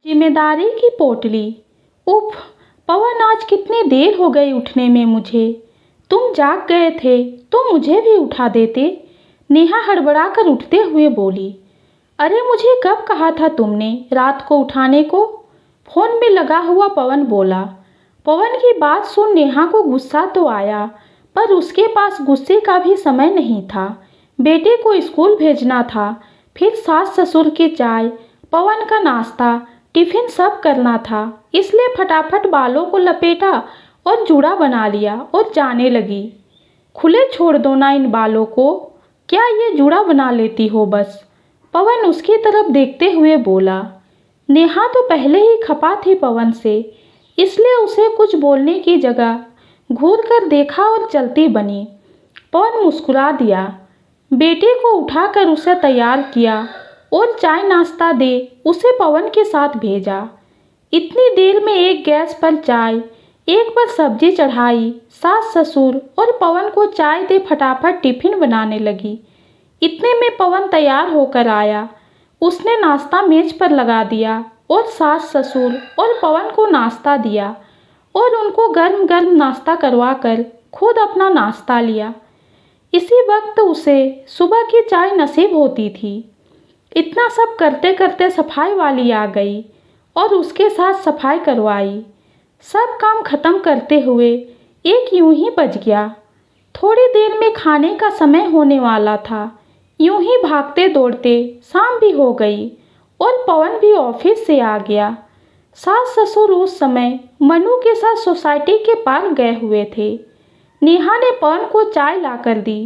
जिम्मेदारी की पोटली। उफ, पवन आज कितनी देर हो गई उठने में मुझे। तुम जाग गए थे तो मुझे भी उठा देते। नेहा हड़बड़ा कर उठते हुए बोली। अरे मुझे कब कहा था तुमने रात को उठाने को? फोन में लगा हुआ पवन बोला। पवन की बात सुन नेहा को गुस्सा तो आया, पर उसके पास गुस्से का भी समय नहीं था। बेटे को स्कूल भेजना था, फिर सास ससुर की चाय, पवन का नाश्ता, टिफिन सब करना था। इसलिए फटाफट बालों को लपेटा और जूड़ा बना लिया और जाने लगी। खुले छोड़ दो ना इन बालों को, क्या ये जूड़ा बना लेती हो बस? पवन उसकी तरफ देखते हुए बोला। नेहा तो पहले ही खपा थी पवन से, इसलिए उसे कुछ बोलने की जगह घूर कर देखा और चलती बनी। पवन मुस्कुरा दिया। बेटे को उठाकर उसे तैयार किया और चाय नाश्ता दे उसे पवन के साथ भेजा। इतनी देर में एक गैस पर चाय, एक पर सब्जी चढ़ाई, सास ससुर और पवन को चाय दे फटाफट टिफिन बनाने लगी। इतने में पवन तैयार होकर आया। उसने नाश्ता मेज पर लगा दिया और सास ससुर और पवन को नाश्ता दिया और उनको गर्म गर्म नाश्ता करवा कर खुद अपना नाश्ता लिया। इसी वक्त उसे सुबह की चाय नसीब होती थी। इतना सब करते करते सफाई वाली आ गई और उसके साथ सफाई करवाई। सब काम खत्म करते हुए एक यूं ही बज गया। थोड़ी देर में खाने का समय होने वाला था। यूं ही भागते दौड़ते शाम भी हो गई और पवन भी ऑफिस से आ गया। सास ससुर उस समय मनु के साथ सोसाइटी के पार्क गए हुए थे। नेहा ने पवन को चाय लाकर दी।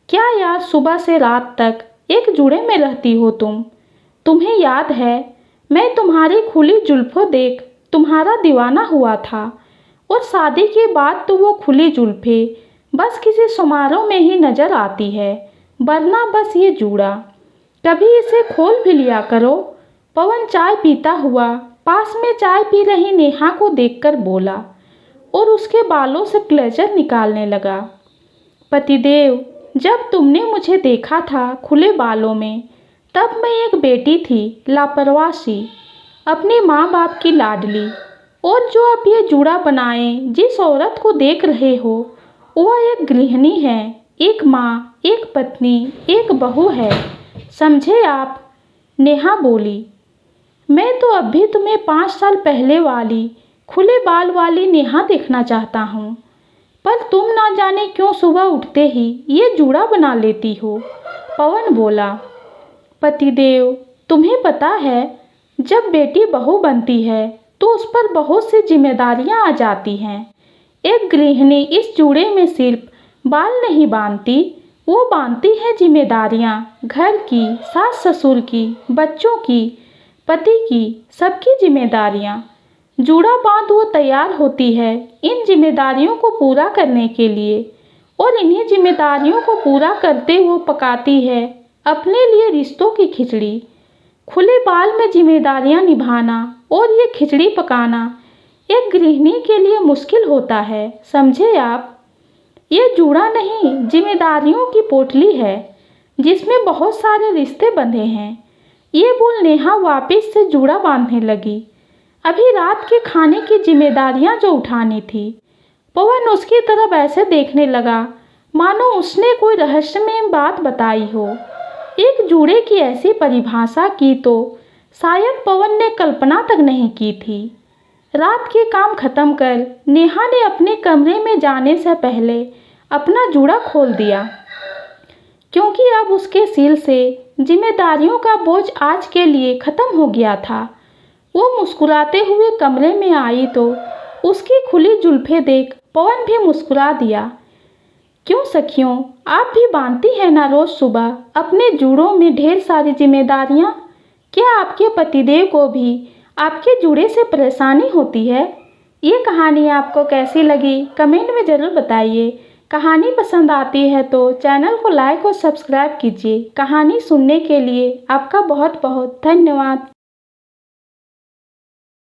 क्या यार, सुबह से रात तक एक जुड़े में रहती हो तुम? तुम्हें याद है मैं तुम्हारी खुली जुल्फों देख तुम्हारा दीवाना हुआ था, और शादी के बाद तो वो खुली जुल्फें बस किसी समारोह में ही नजर आती है, वरना बस ये जूड़ा। कभी इसे खोल भी लिया करो। पवन चाय पीता हुआ पास में चाय पी रही नेहा को देखकर बोला और उसके बालों से क्लेचर निकालने लगा। पतिदेव, जब तुमने मुझे देखा था खुले बालों में, तब मैं एक बेटी थी, लापरवाह सी, अपने माँ बाप की लाडली। और जो अब ये जूड़ा बनाए जिस औरत को देख रहे हो, वह एक गृहिणी है, एक माँ, एक पत्नी, एक बहू है, समझे आप? नेहा बोली। मैं तो अब भी तुम्हें 5 साल पहले वाली खुले बाल वाली नेहा देखना चाहता हूँ, पर तुम ना जाने क्यों सुबह उठते ही ये जूड़ा बना लेती हो। पवन बोला। पतिदेव, तुम्हें पता है जब बेटी बहू बनती है तो उस पर बहुत सी जिम्मेदारियां आ जाती हैं। एक गृहिणी इस जूड़े में सिर्फ बाल नहीं बांधती, वो बांधती है जिम्मेदारियां घर की, सास ससुर की, बच्चों की, पति की, सबकी जिम्मेदारियां। जूड़ा बांध वो तैयार होती है इन जिम्मेदारियों को पूरा करने के लिए, और इन्हीं जिम्मेदारियों को पूरा करते वो पकाती है अपने लिए रिश्तों की खिचड़ी। खुले बाल में जिम्मेदारियां निभाना और ये खिचड़ी पकाना एक गृहिणी के लिए मुश्किल होता है, समझे आप? ये जूड़ा नहीं, जिम्मेदारियों की पोटली है जिसमें बहुत सारे रिश्ते बंधे हैं। ये बोल नेहा वापस से जूड़ा बांधने लगी। अभी रात के खाने की जिम्मेदारियां जो उठानी थी। पवन उसकी तरफ ऐसे देखने लगा मानो उसने कोई रहस्यमय बात बताई हो। एक जूड़े की ऐसी परिभाषा की तो शायद पवन ने कल्पना तक नहीं की थी। रात के काम खत्म कर नेहा ने अपने कमरे में जाने से पहले अपना जूड़ा खोल दिया, क्योंकि अब उसके सिर से जिम्मेदारियों का बोझ आज के लिए खत्म हो गया था। वो मुस्कुराते हुए कमरे में आई तो उसकी खुली जुल्फें देख पवन भी मुस्कुरा दिया। क्यों सखियों, आप भी बांधती हैं ना रोज सुबह अपने जूड़ों में ढेर सारी जिम्मेदारियां? क्या आपके पतिदेव को भी आपके जूड़े से परेशानी होती है? ये कहानी आपको कैसी लगी कमेंट में ज़रूर बताइए। कहानी पसंद आती है तो चैनल को लाइक और सब्सक्राइब कीजिए। कहानी सुनने के लिए आपका बहुत बहुत धन्यवाद।